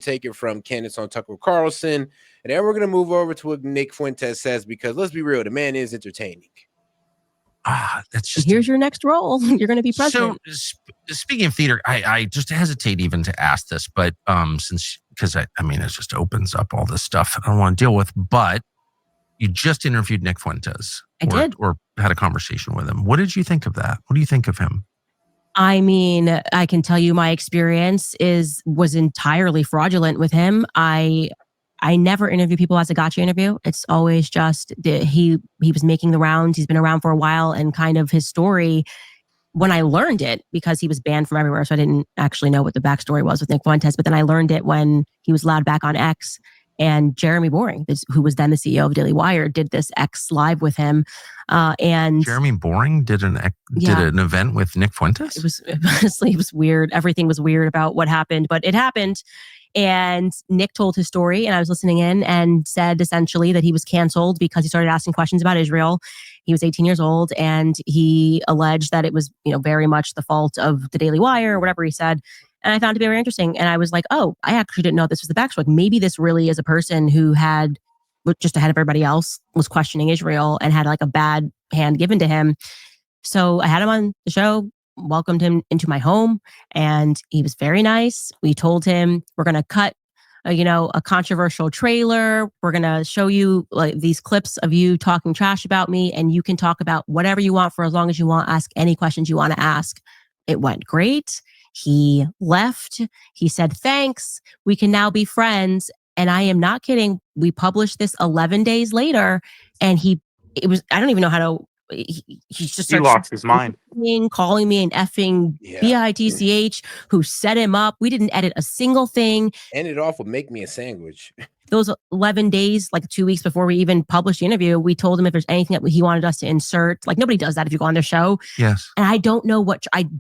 take it from Candace on Tucker Carlson, and then we're going to move over to what Nick Fuentes says, because let's be real, the man is entertaining. That's just here's your next role. You're going to be president. So speaking of theater, I just hesitate even to ask this, but because it just opens up all this stuff I don't want to deal with. But you just interviewed Nick Fuentes. I did. Or had a conversation with him. What did you think of that? What do you think of him? I mean, I can tell you my experience was entirely fraudulent with him. I never interview people as a gotcha interview. It's always just he was making the rounds. He's been around for a while, and kind of his story, when I learned it, because he was banned from everywhere, so I didn't actually know what the backstory was with Nick Fuentes, but then I learned it when he was allowed back on X, and Jeremy Boring, who was then the CEO of Daily Wire, did this X live with him. And Jeremy Boring did an event with Nick Fuentes? It was weird. Everything was weird about what happened, but it happened. And Nick told his story, and I was listening in, and said essentially that he was canceled because he started asking questions about Israel. He was 18 years old, and he alleged that it was, very much the fault of the Daily Wire or whatever he said. And I found it very interesting. And I was like, oh, I actually didn't know this was the backstory. Maybe this really is a person who had, just ahead of everybody else, was questioning Israel and had like a bad hand given to him. So I had him on the show, welcomed him into my home, and he was very nice. We told him, we're going to cut a controversial trailer. We're going to show you like these clips of you talking trash about me, and you can talk about whatever you want for as long as you want. Ask any questions you want to ask. It went great. He left. He said, thanks. We can now be friends. And I am not kidding. We published this 11 days later, and I don't even know how to, he lost his mind, calling me an effing bitch who set him up. We didn't edit a single thing. Ended off with make me a sandwich. Those 11 days, like 2 weeks before we even published the interview, we told him if there's anything that he wanted us to insert. Like, nobody does that if you go on their show. Yes. And I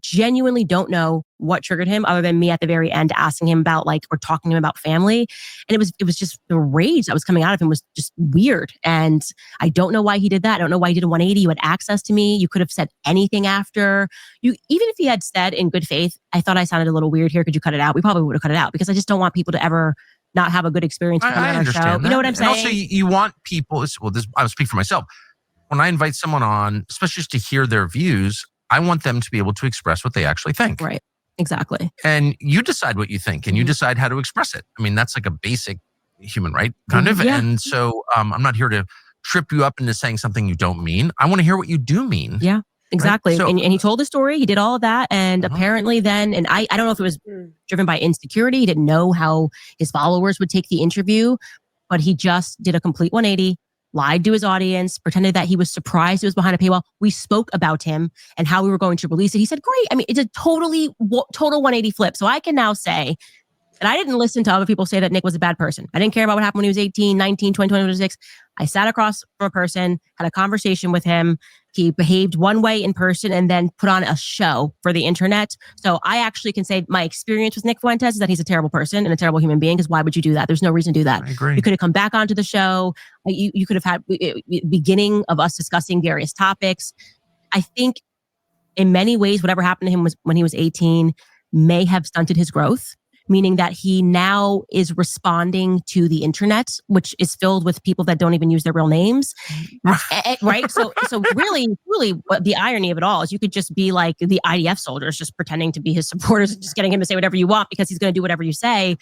genuinely don't know what triggered him, other than me at the very end asking him about or talking to him about family. And it was just the rage that was coming out of him was just weird. And I don't know why he did that. I don't know why he did a 180. You had access to me. You could have said anything after. Even if he had said in good faith, I thought I sounded a little weird here, could you cut it out? We probably would have cut it out, because I just don't want people to ever not have a good experience coming on our show. That. You know what I'm saying? And also, you want people. I will speak for myself. When I invite someone on, especially just to hear their views, I want them to be able to express what they actually think. Right. Exactly. And you decide what you think, and you decide how to express it. I mean, that's like a basic human right, kind of. Yeah. And so, I'm not here to trip you up into saying something you don't mean. I want to hear what you do mean. Yeah. Exactly. Right? So, and he told the story. He did all of that. And apparently then, and I don't know if it was driven by insecurity. He didn't know how his followers would take the interview, but he just did a complete 180, lied to his audience, pretended that he was surprised it was behind a paywall. We spoke about him and how we were going to release it. He said, great. I mean, it's a total 180 flip. So I can now say that I didn't listen to other people say that Nick was a bad person. I didn't care about what happened when he was 18, 19, 20, 26. I sat across from a person, had a conversation with him. He behaved one way in person and then put on a show for the internet. So I actually can say my experience with Nick Fuentes is that he's a terrible person and a terrible human being, because why would you do that? There's no reason to do that. I agree. You could have come back onto the show. You could have had beginning of us discussing various topics. I think in many ways, whatever happened to him was when he was 18 may have stunted his growth, meaning that he now is responding to the internet, which is filled with people that don't even use their real names. Right? So really the irony of it all is you could just be like the IDF soldiers just pretending to be his supporters and just getting him to say whatever you want because he's going to do whatever you say.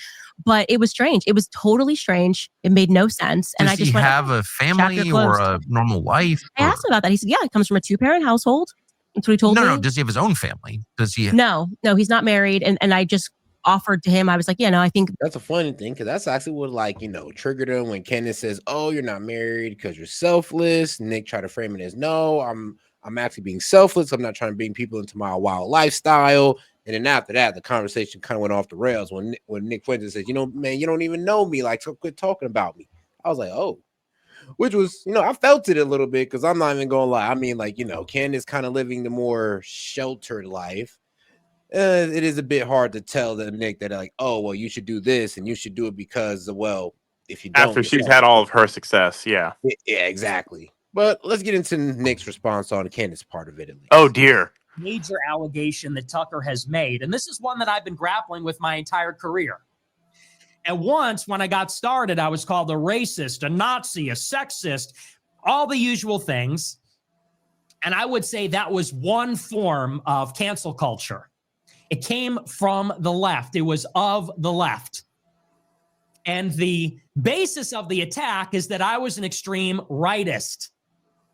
But it was strange. It was totally strange. It made no sense. And Does he have a family or a normal life? I asked him about that. He said, yeah, he comes from a 2-parent household. That's what he told me. No. Does he have his own family? Does he? No, he's not married. And I just offered to him. I was like, yeah, no, I think that's a funny thing, because that's actually what triggered him when Candace says, oh, you're not married because you're selfless. Nick tried to frame it as, no, I'm actually being selfless. I'm not trying to bring people into my wild lifestyle. And then after that, the conversation kind of went off the rails when Nick Fuentes says, man, you don't even know me. Like, so quit talking about me. I was like, oh, which was, I felt it a little bit, because I'm not even going to lie. I mean, Candace kind of living the more sheltered life. It is a bit hard to tell them, Nick, that oh, well, you should do this and you should do it because, well, if you don't. After she's had all of her success, yeah. Yeah, exactly. But let's get into Nick's response on Candace's part of it, at least. Oh, dear. Major allegation that Tucker has made, and this is one that I've been grappling with my entire career. And once when I got started, I was called a racist, a Nazi, a sexist, all the usual things. And I would say that was one form of cancel culture. It came from the left. It was of the left. And the basis of the attack is that I was an extreme rightist.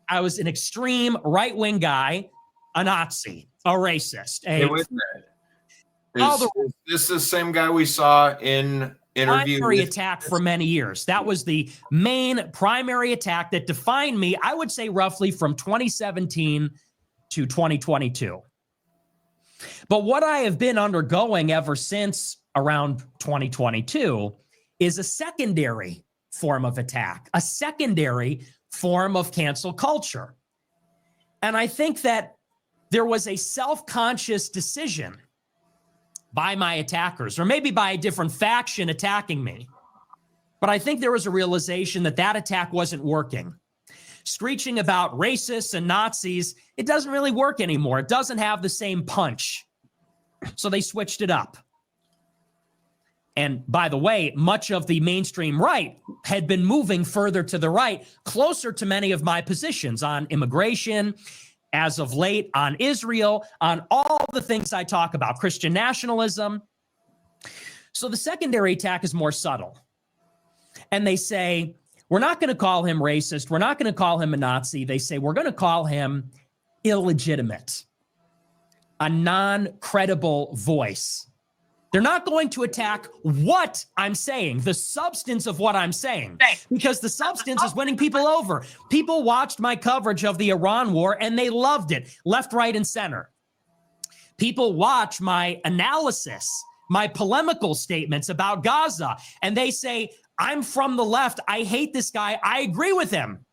I was an extreme right-wing guy, a Nazi, a racist. Hey, wait a minute. Is this the same guy we saw in interview? Primary attack for many years. That was the main primary attack that defined me, I would say roughly from 2017 to 2022. But what I have been undergoing ever since around 2022 is a secondary form of attack, a secondary form of cancel culture. And I think that there was a self-conscious decision by my attackers, or maybe by a different faction attacking me. But I think there was a realization that that attack wasn't working. Screeching about racists and Nazis, it doesn't really work anymore. It doesn't have the same punch. So they switched it up. And by the way, much of the mainstream right had been moving further to the right, closer to many of my positions on immigration, as of late on Israel, on all the things I talk about, Christian nationalism. So the secondary attack is more subtle. And they say, we're not going to call him racist. We're not going to call him a Nazi. They say, we're going to call him illegitimate, a non-credible voice. They're not going to attack what I'm saying, the substance of what I'm saying, because the substance is winning people over. People watched my coverage of the Iran war and they loved it, left, right, and center. People watch my analysis, my polemical statements about Gaza, and they say, I'm from the left. I hate this guy. I agree with him.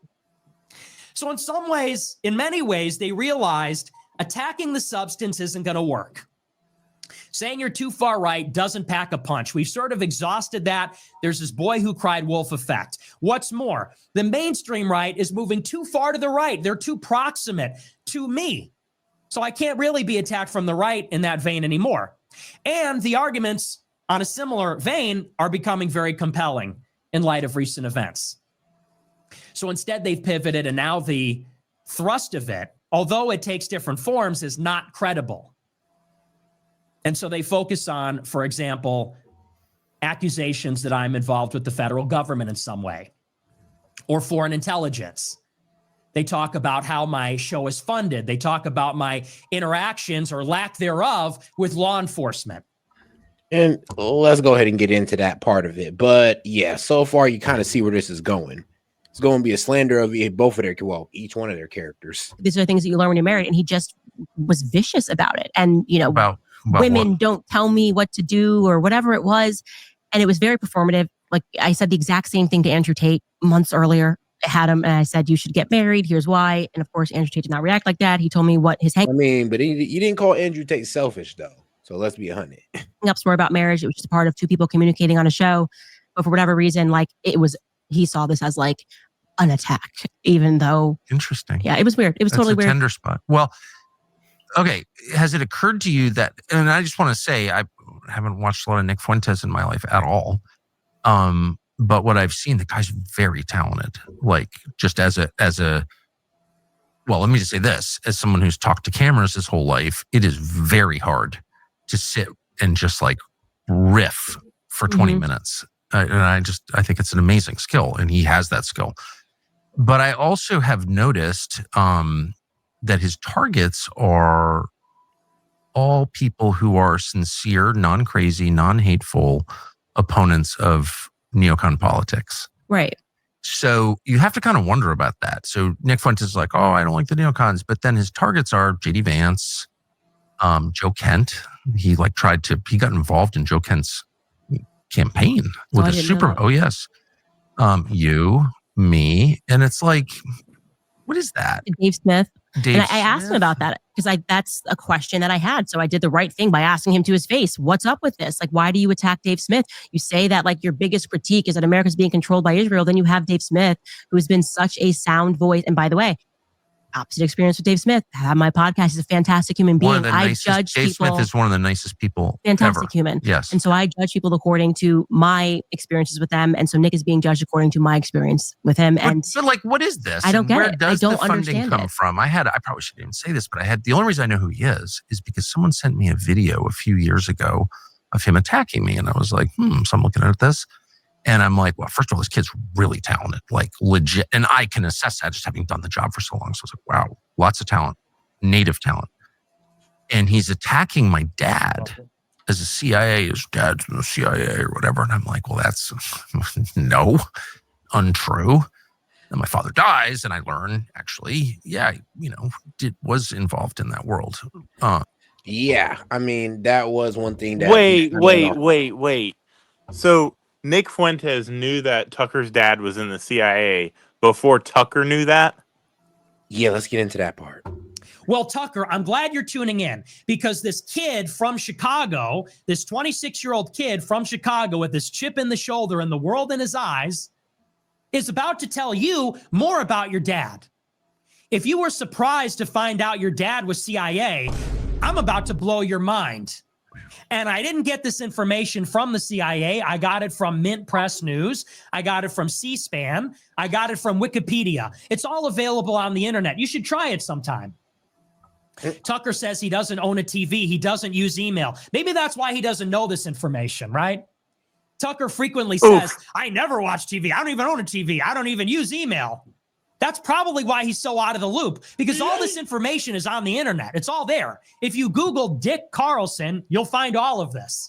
So in some ways, in many ways, they realized attacking the substance isn't going to work. Saying you're too far right doesn't pack a punch. We've sort of exhausted that. There's this boy who cried wolf effect. What's more, the mainstream right is moving too far to the right. They're too proximate to me. So I can't really be attacked from the right in that vein anymore. And the arguments on a similar vein are becoming very compelling in light of recent events. So instead they've pivoted, and now the thrust of it, although it takes different forms, is not credible. And so they focus on, for example, accusations that I'm involved with the federal government in some way, or foreign intelligence. They talk about how my show is funded. They talk about my interactions or lack thereof with law enforcement. And let's go ahead and get into that part of it. But yeah, so far you kind of see where this is going. It's going to be a slander of both of their, well, each one of their characters. These are things that you learn when you're married, and he just was vicious about it. And, you know, About women what? don't tell me what to do or whatever it was. And it was very performative. Like I said the exact same thing to Andrew Tate months earlier. I had him and I said, you should get married. Here's why. And of course, Andrew Tate did not react like that. He told me what his I mean, but you didn't call Andrew Tate selfish, though. So let's be 100. hang-ups were about marriage. It was just a part of two people communicating on a show. But for whatever reason, like he saw this as like an attack, even though. Interesting. Yeah, it was weird. It was That's totally a weird. tender spot. Well, okay. Has it occurred to you that, and I just want to say, I haven't watched a lot of Nick Fuentes in my life at all. But what I've seen, the guy's very talented. Like just as a, well, let me just say this, as someone who's talked to cameras his whole life, it is very hard to sit and just like riff for 20 minutes. And I think it's an amazing skill, and he has that skill. But I also have noticed, that his targets are all people who are sincere, non-crazy, non-hateful opponents of neocon politics. Right. So you have to kind of wonder about that. So Nick Fuentes is like, oh, I don't like the neocons. But then his targets are J.D. Vance, Joe Kent. He got involved in Joe Kent's campaign with a super, oh yes. You, me. And it's like, what is that? Dave Smith. Dave I asked him about that because that's a question that I had. So I did the right thing by asking him to his face, what's up with this? Like, why do you attack Dave Smith? You say that like your biggest critique is that America's being controlled by Israel. Then you have Dave Smith, who's been such a sound voice. And by the way, opposite experience with Dave Smith. My podcast. He's a fantastic human being. I judge Dave people. Smith is one of the nicest people Fantastic ever. human. Yes. And so I judge people according to my experiences with them. And so Nick is being judged according to my experience with him. But like, what is this? I don't get where it. Does I don't the funding understand come it. from? I probably shouldn't even say this, but the only reason I know who he is because someone sent me a video a few years ago of him attacking me. And I was like, so I'm looking at this. And I'm like, well, first of all, this kid's really talented, like legit. And I can assess that just having done the job for so long. So I was like, wow, lots of talent, native talent. And he's attacking my dad as a CIA, his dad's in the CIA or whatever. And I'm like, well, that's no, untrue. And my father dies. And I learn actually, was involved in that world. Yeah. I mean, that was one thing that. Wait. So Nick Fuentes knew that Tucker's dad was in the CIA before Tucker knew that? Yeah, let's get into that part. Well, Tucker, I'm glad you're tuning in because this kid from Chicago, this 26-year-old kid from Chicago with this chip in the shoulder and the world in his eyes, is about to tell you more about your dad. If you were surprised to find out your dad was CIA, I'm about to blow your mind. And I didn't get this information from the CIA. I got it from Mint Press News. I got it from C-SPAN. I got it from Wikipedia. It's all available on the internet. You should try it sometime. Tucker says he doesn't own a TV. He doesn't use email. Maybe that's why he doesn't know this information, right? Tucker frequently says, I never watch TV. I don't even own a TV. I don't even use email. That's probably why he's so out of the loop, because all this information is on the internet. It's all there. If you Google Dick Carlson, you'll find all of this.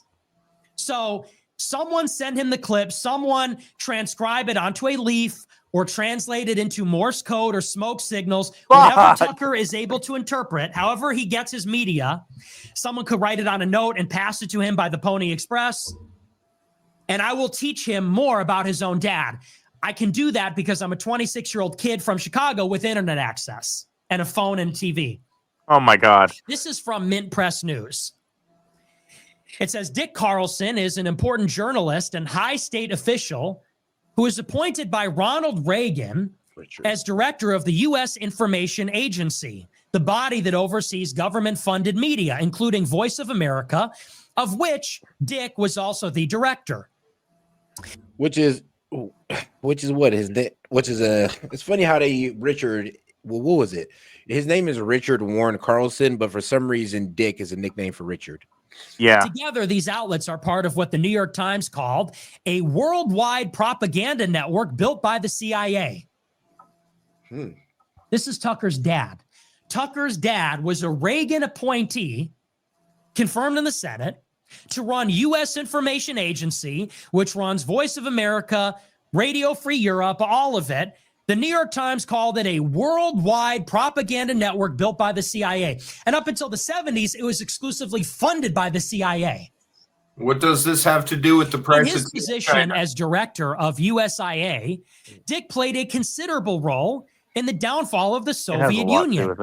So someone send him the clip, someone transcribe it onto a leaf or translate it into Morse code or smoke signals, whatever Tucker is able to interpret, however he gets his media. Someone could write it on a note and pass it to him by the Pony Express. And I will teach him more about his own dad. I can do that because I'm a 26-year-old kid from Chicago with internet access and a phone and TV. Oh, my God. This is from Mint Press News. It says, Dick Carlson is an important journalist and high state official who was appointed by Ronald Reagan as director of the U.S. Information Agency, the body that oversees government-funded media, including Voice of America, of which Dick was also the director. It's funny how Richard, what was it? His name is Richard Warren Carlson, but for some reason, Dick is a nickname for Richard. Yeah. Together, these outlets are part of what the New York Times called a worldwide propaganda network built by the CIA. This is Tucker's dad. Tucker's dad was a Reagan appointee, confirmed in the Senate, to run U.S. Information Agency, which runs Voice of America, Radio Free Europe, all of it. The New York Times called it a worldwide propaganda network built by the CIA. And up until the 70s, it was exclusively funded by the CIA. What does this have to do with the price? In his position as director of USIA, Dick played a considerable role in the downfall of the Soviet Union.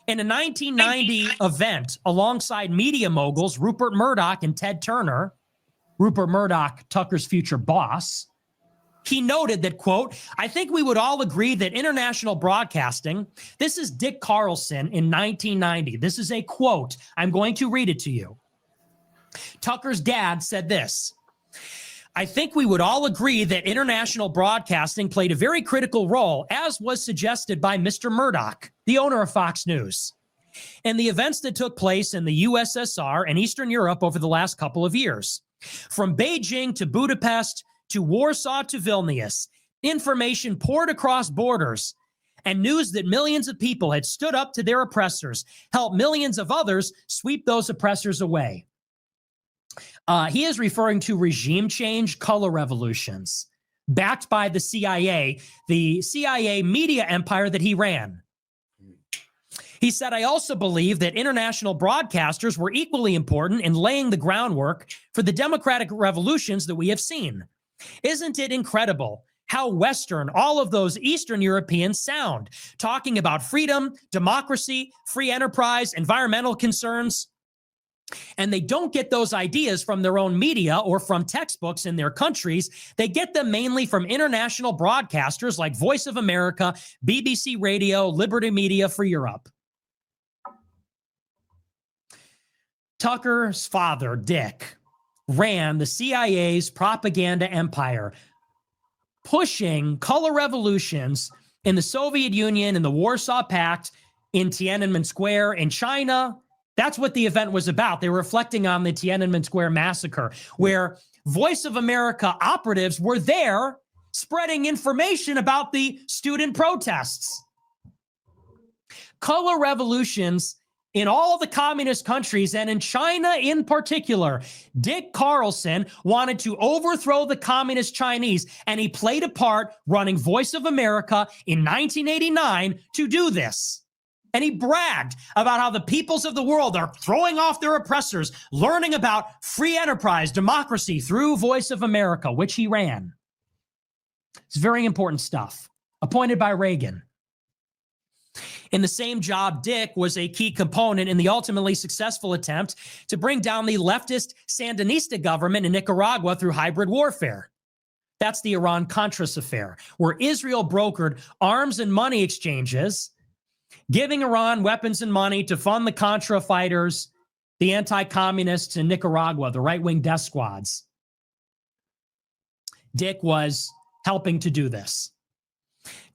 In a 1990 event alongside media moguls Rupert Murdoch and Ted Turner, Rupert Murdoch, Tucker's future boss, he noted that, quote, I think we would all agree that international broadcasting, this is Dick Carlson in 1990. This is a quote. I'm going to read it to you. Tucker's dad said this. I think we would all agree that international broadcasting played a very critical role, as was suggested by Mr. Murdoch, the owner of Fox News, and the events that took place in the USSR and Eastern Europe over the last couple of years. From Beijing to Budapest to Warsaw to Vilnius, information poured across borders and news that millions of people had stood up to their oppressors, helped millions of others sweep those oppressors away. He is referring to regime change, color revolutions, backed by the CIA media empire that he ran. He said, I also believe that international broadcasters were equally important in laying the groundwork for the democratic revolutions that we have seen. Isn't it incredible how Western all of those Eastern Europeans sound, talking about freedom, democracy, free enterprise, environmental concerns? And they don't get those ideas from their own media or from textbooks in their countries. They get them mainly from international broadcasters like Voice of America, BBC Radio, Liberty Media for Europe. Tucker's father, Dick, ran the CIA's propaganda empire, pushing color revolutions in the Soviet Union and the Warsaw Pact, in Tiananmen Square in China. That's what the event was about. They were reflecting on the Tiananmen Square massacre, where Voice of America operatives were there spreading information about the student protests. Color revolutions in all the communist countries, and in China in particular. Dick Carlson wanted to overthrow the communist Chinese, and he played a part running Voice of America in 1989 to do this. And he bragged about how the peoples of the world are throwing off their oppressors, learning about free enterprise, democracy through Voice of America, which he ran. It's very important stuff. Appointed by Reagan. In the same job, Dick was a key component in the ultimately successful attempt to bring down the leftist Sandinista government in Nicaragua through hybrid warfare. That's the Iran-Contras affair, where Israel brokered arms and money exchanges, giving Iran weapons and money to fund the Contra fighters, the anti-communists in Nicaragua, the right-wing death squads. Dick was helping to do this.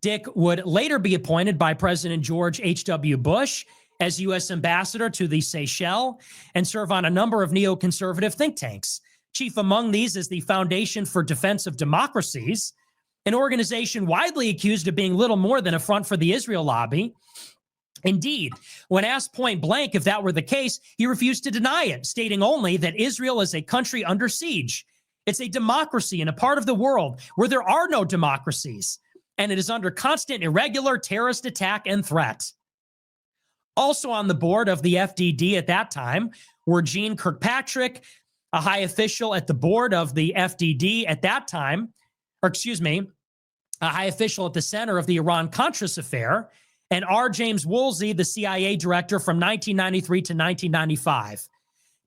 Dick would later be appointed by President George H.W. Bush as U.S. ambassador to the Seychelles and serve on a number of neoconservative think tanks. Chief among these is the Foundation for Defense of Democracies, an organization widely accused of being little more than a front for the Israel lobby. Indeed, when asked point blank if that were the case, he refused to deny it, stating only that Israel is a country under siege. It's a democracy in a part of the world where there are no democracies, and it is under constant irregular terrorist attack and threat. Also on the board of the FDD at that time were Gene Kirkpatrick, a high official at the board of the FDD at that time, a high official at the center of the Iran-Contras affair, and R. James Woolsey, the CIA director from 1993 to 1995.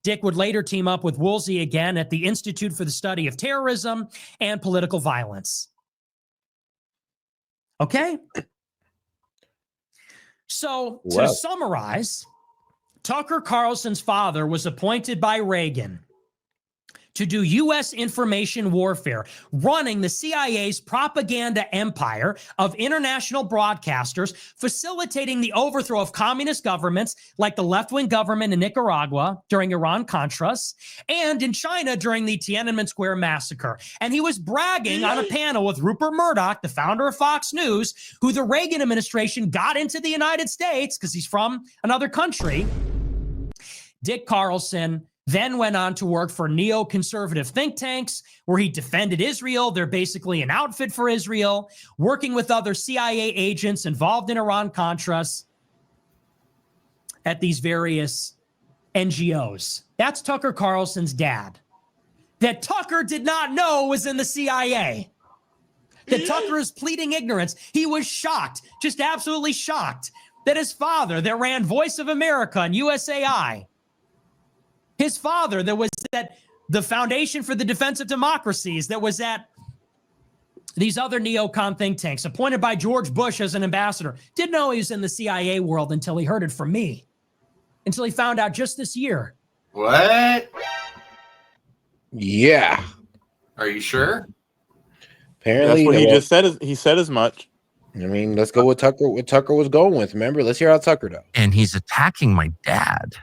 Dick would later team up with Woolsey again at the Institute for the Study of Terrorism and Political Violence. Okay? So, to summarize, Tucker Carlson's father was appointed by Reagan to do U.S. information warfare, running the CIA's propaganda empire of international broadcasters, facilitating the overthrow of communist governments like the left-wing government in Nicaragua during Iran-Contras, and in China during the Tiananmen Square massacre. And he was bragging on a panel with Rupert Murdoch, the founder of Fox News, who the Reagan administration got into the United States because he's from another country. Dick Carlson then went on to work for neoconservative think tanks where he defended Israel. They're basically an outfit for Israel, working with other CIA agents involved in Iran-Contras at these various NGOs. That's Tucker Carlson's dad. That Tucker did not know was in the CIA. That Tucker is pleading ignorance. He was shocked, just absolutely shocked, that his father that ran Voice of America and USAI, his father that was at the Foundation for the Defense of Democracies, that was at these other neocon think tanks, appointed by George Bush as an ambassador, didn't know he was in the CIA world until he heard it from me, until he found out just this year. What? Yeah. Are you sure? Apparently, that's what he just said. He said as much. I mean, let's go with Tucker. What Tucker was going with. Remember, let's hear how Tucker does. And he's attacking my dad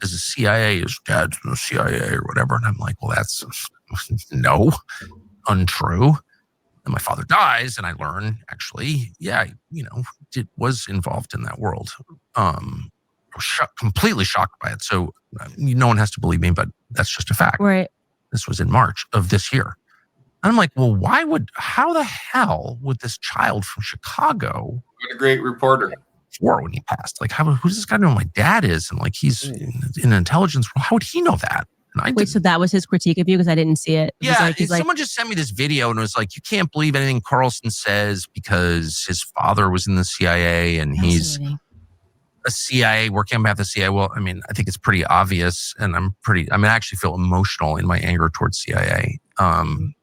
as a CIA, his dad's in the CIA or whatever. And I'm like, well, that's no, untrue. And my father dies, and I learn actually, yeah, was involved in that world. Completely shocked by it. So no one has to believe me, but that's just a fact. Right. This was in March of this year. And I'm like, well, how the hell would this child from Chicago? What a great reporter. When he passed, like, who's this guy know who my dad is? And like, he's in intelligence. How would he know that? And Wait, so that was his critique of you because I didn't see it. Yeah, someone just sent me this video and was like, you can't believe anything Carlson says because his father was in the CIA and he's a CIA, working on behalf of the CIA. Well, I mean, I think it's pretty obvious, and I actually feel emotional in my anger towards CIA. And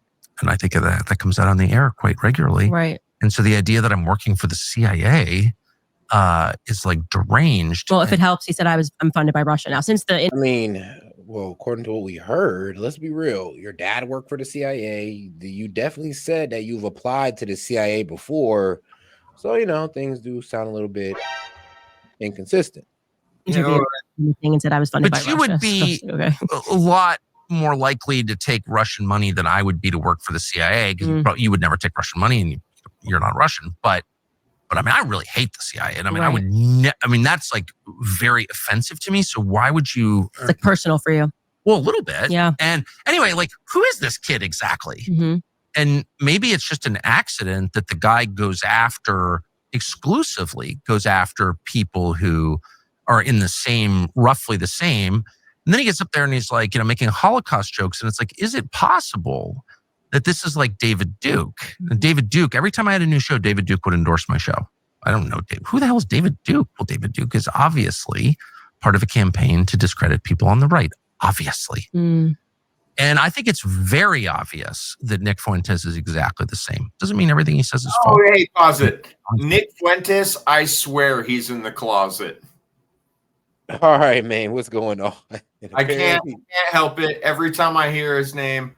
I think that comes out on the air quite regularly. Right. And so the idea that I'm working for the CIA is like deranged. Well, if it helps, he said I'm funded by Russia now. I mean, well, according to what we heard, let's be real. Your dad worked for the CIA. You definitely said that you've applied to the CIA before. So, things do sound a little bit inconsistent. And said I was funded by Russia. But you would be a lot more likely to take Russian money than I would be to work for the CIA, because you would never take Russian money and you're not Russian. But I mean, I really hate the CIA. And I mean, Right. That's like very offensive to me. So why would you? It's like personal for you. Well, a little bit. Yeah. And anyway, like, who is this kid exactly? Mm-hmm. And maybe it's just an accident that the guy exclusively goes after people who are in roughly the same. And then he gets up there and he's like, making Holocaust jokes. And it's like, is it possible that this is like David Duke? And David Duke, every time I had a new show, David Duke would endorse my show. I don't know, who the hell is David Duke? Well, David Duke is obviously part of a campaign to discredit people on the right, obviously. And I think it's very obvious that Nick Fuentes is exactly the same. Doesn't mean everything he says is false. Oh, hey, pause it. Nick Fuentes, I swear he's in the closet. All right, man, what's going on? I can't help it. Every time I hear his name,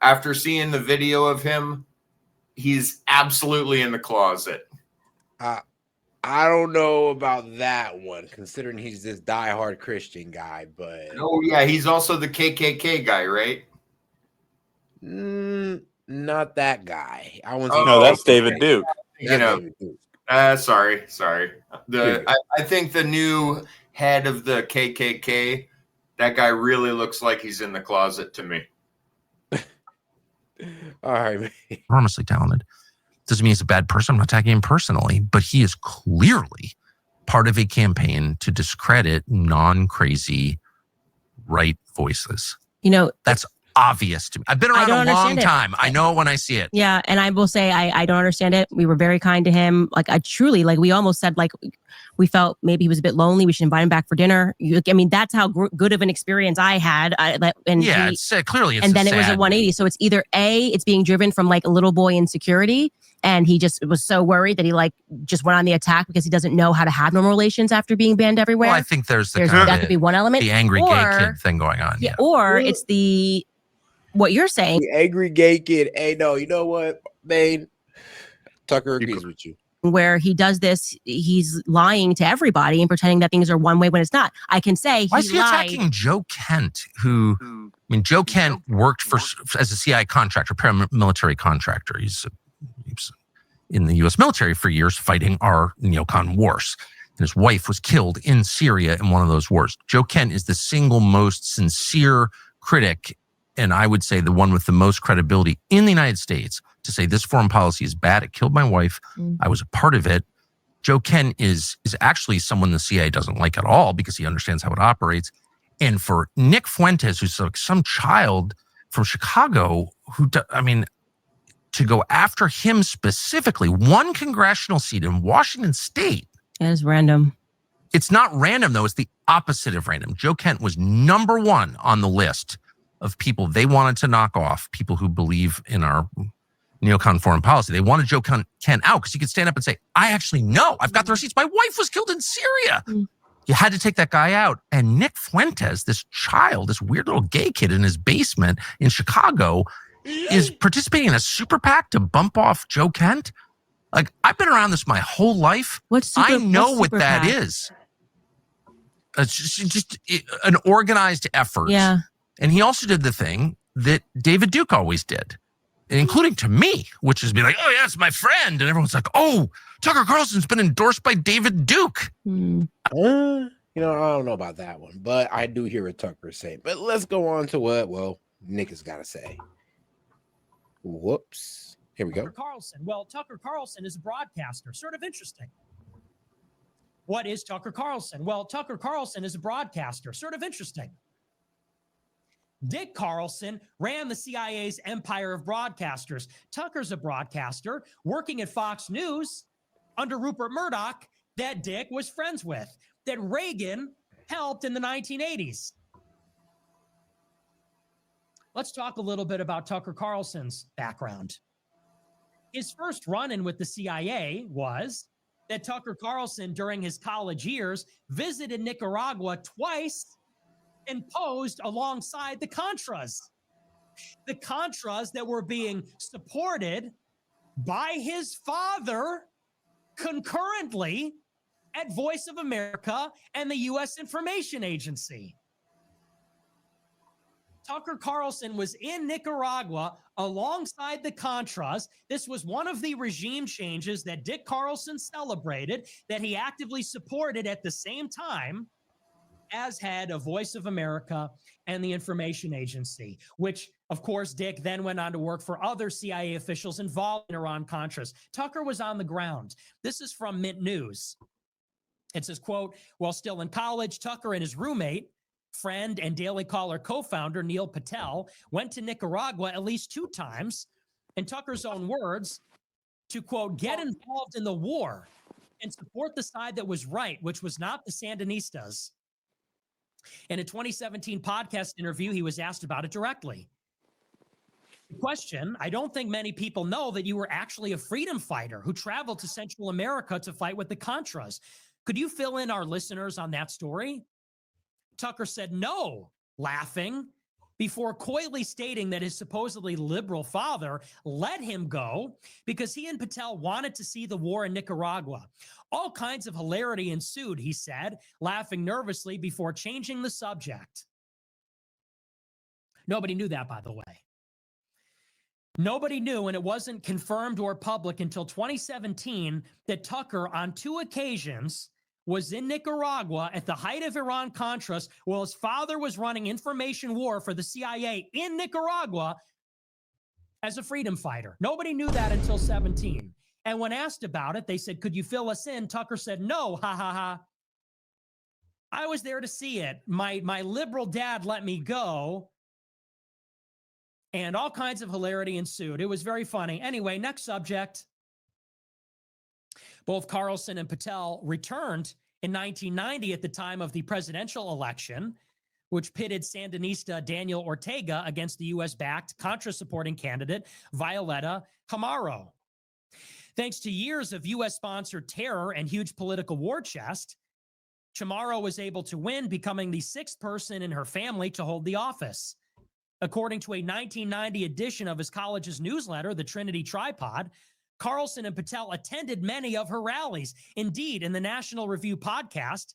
after seeing the video of him, he's absolutely in the closet. I don't know about that one, considering he's this diehard Christian guy, but oh yeah, he's also the KKK guy, right? Not that guy. No, that's David Duke. David Duke. Sorry. I think the new head of the KKK, that guy really looks like he's in the closet to me. All right, man. Enormously talented. Doesn't mean he's a bad person. I'm not attacking him personally, but he is clearly part of a campaign to discredit non-crazy right voices. That's obvious to me. I've been around a long time. I know it when I see it. Yeah. And I will say, I don't understand it. We were very kind to him. Like, I truly, we almost said, we felt maybe he was a bit lonely. We should invite him back for dinner. I mean, that's how good of an experience I had. Clearly it's and then it was a 180. So it's either A, it's being driven from a little boy insecurity. And he just was so worried that he just went on the attack because he doesn't know how to have normal relations after being banned everywhere. Well, I think there's that could be one element. The angry gay kid thing going on. Yeah. Or it's what you're saying. The angry gay kid. Hey, no, you know what, man? Tucker agrees with you. Where he does this, he's lying to everybody and pretending that things are one way when it's not. I can say why is he attacking Joe Kent, Joe Kent worked as a CIA contractor, paramilitary contractor. He's in the U.S. military for years fighting our neocon wars. And his wife was killed in Syria in one of those wars. Joe Kent is the single most sincere critic, and I would say the one with the most credibility in the United States to say this foreign policy is bad. It killed my wife. I was a part of it. Joe Kent is actually someone the CIA doesn't like at all because he understands how it operates. And for Nick Fuentes, who's some child from Chicago, to go after him specifically, one congressional seat in Washington State. It is random. It's not random, though. It's the opposite of random. Joe Kent was number one on the list of people they wanted to knock off, people who believe in our neocon foreign policy. They wanted Joe Kent out because he could stand up and say, I actually know. I've got the receipts. My wife was killed in Syria. You had to take that guy out. And Nick Fuentes, this child, this weird little gay kid in his basement in Chicago, is participating in a super PAC to bump off Joe Kent. I've been around this my whole life. I know what that is. It's just an organized effort. Yeah. And he also did the thing that David Duke always did, including to me, which is be like, oh, yeah, it's my friend. And everyone's like, oh, Tucker Carlson's been endorsed by David Duke. I don't know about that one, but I do hear what Tucker say. But let's go on to what, Nick has got to say. Whoops. Here we go. Tucker Carlson. Well, Tucker Carlson is a broadcaster. Sort of interesting. What is Tucker Carlson? Well, Tucker Carlson is a broadcaster. Sort of interesting. Dick Carlson ran the CIA's empire of broadcasters. Tucker's a broadcaster working at Fox News under Rupert Murdoch that Dick was friends with, that Reagan helped in the 1980s. Let's talk a little bit about Tucker Carlson's background. His first run-in with the CIA was that Tucker Carlson, during his college years, visited Nicaragua twice and posed alongside the Contras. The Contras that were being supported by his father concurrently at Voice of America and the U.S. Information Agency. Tucker Carlson was in Nicaragua alongside the Contras. This was one of the regime changes that Dick Carlson celebrated, that he actively supported at the same time as head of Voice of America and the Information Agency, which, of course, Dick then went on to work for other CIA officials involved in Iran-Contras. Tucker was on the ground. This is from Mint News. It says, quote, while still in college, Tucker and his roommate, friend and Daily Caller co-founder Neil Patel went to Nicaragua at least 2 times, in Tucker's own words, to, quote, get involved in the war and support the side that was right, which was not the Sandinistas. In a 2017 podcast interview, he was asked about it directly. The question, I don't think many people know that you were actually a freedom fighter who traveled to Central America to fight with the Contras. Could you fill in our listeners on that story? Tucker said no, laughing, before coyly stating that his supposedly liberal father let him go because he and Patel wanted to see the war in Nicaragua. All kinds of hilarity ensued, he said, laughing nervously before changing the subject. Nobody knew that, by the way. Nobody knew, and it wasn't confirmed or public until 2017, that Tucker, on 2 occasions, was in Nicaragua at the height of Iran-Contras while his father was running information war for the CIA in Nicaragua as a freedom fighter. Nobody knew that until 17. And when asked about it, they said, could you fill us in? Tucker said, no, ha, ha, ha. I was there to see it. My liberal dad let me go. And all kinds of hilarity ensued. It was very funny. Anyway, next subject. Both Carlson and Patel returned in 1990 at the time of the presidential election, which pitted Sandinista Daniel Ortega against the U.S.-backed Contra-supporting candidate Violeta Chamorro. Thanks to years of U.S.-sponsored terror and huge political war chest, Chamorro was able to win, becoming the 6th person in her family to hold the office. According to a 1990 edition of his college's newsletter, the Trinity Tripod, Carlson and Patel attended many of her rallies. Indeed, in the National Review podcast,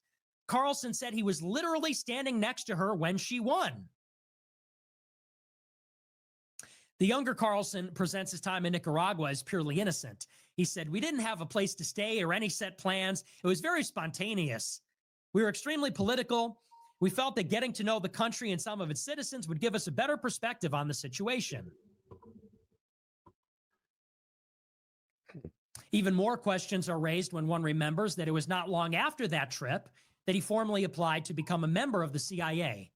Carlson said he was literally standing next to her when she won. The younger Carlson presents his time in Nicaragua as purely innocent. He said, we didn't have a place to stay or any set plans. It was very spontaneous. We were extremely political. We felt that getting to know the country and some of its citizens would give us a better perspective on the situation. Even more questions are raised when one remembers that it was not long after that trip that he formally applied to become a member of the CIA.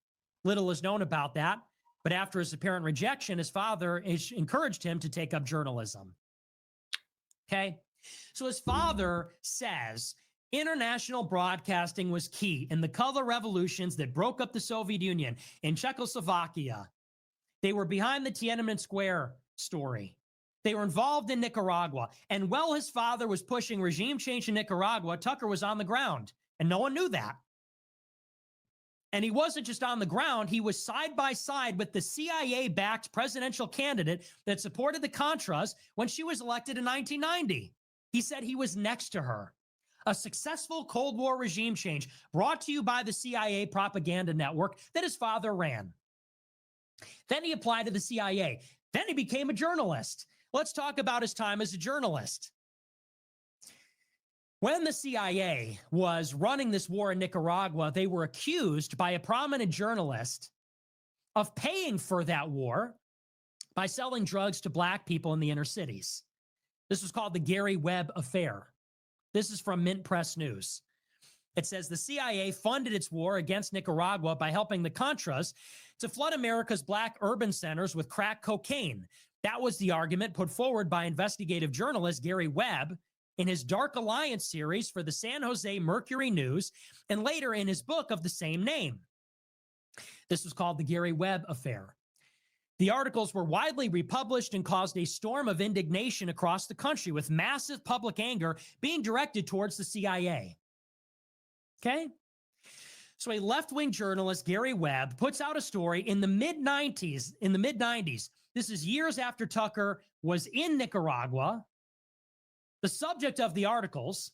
Little is known about that, but after his apparent rejection, his father encouraged him to take up journalism. Okay? So his father says international broadcasting was key in the color revolutions that broke up the Soviet Union in Czechoslovakia. They were behind the Tiananmen Square story. They were involved in Nicaragua. And while his father was pushing regime change in Nicaragua, Tucker was on the ground. And no one knew that. And he wasn't just on the ground. He was side by side with the CIA-backed presidential candidate that supported the Contras when she was elected in 1990. He said he was next to her. A successful Cold War regime change brought to you by the CIA propaganda network that his father ran. Then he applied to the CIA. Then he became a journalist. Let's talk about his time as a journalist. When the CIA was running this war in Nicaragua, they were accused by a prominent journalist of paying for that war by selling drugs to black people in the inner cities. This was called the Gary Webb Affair. This is from Mint Press News. It says the CIA funded its war against Nicaragua by helping the Contras to flood America's black urban centers with crack cocaine. That was the argument put forward by investigative journalist Gary Webb in his Dark Alliance series for the San Jose Mercury News, and later in his book of the same name. This was called the Gary Webb Affair. The articles were widely republished and caused a storm of indignation across the country, with massive public anger being directed towards the CIA. Okay? So a left-wing journalist, Gary Webb, puts out a story in the mid-90s. This is years after Tucker was in Nicaragua. The subject of the articles,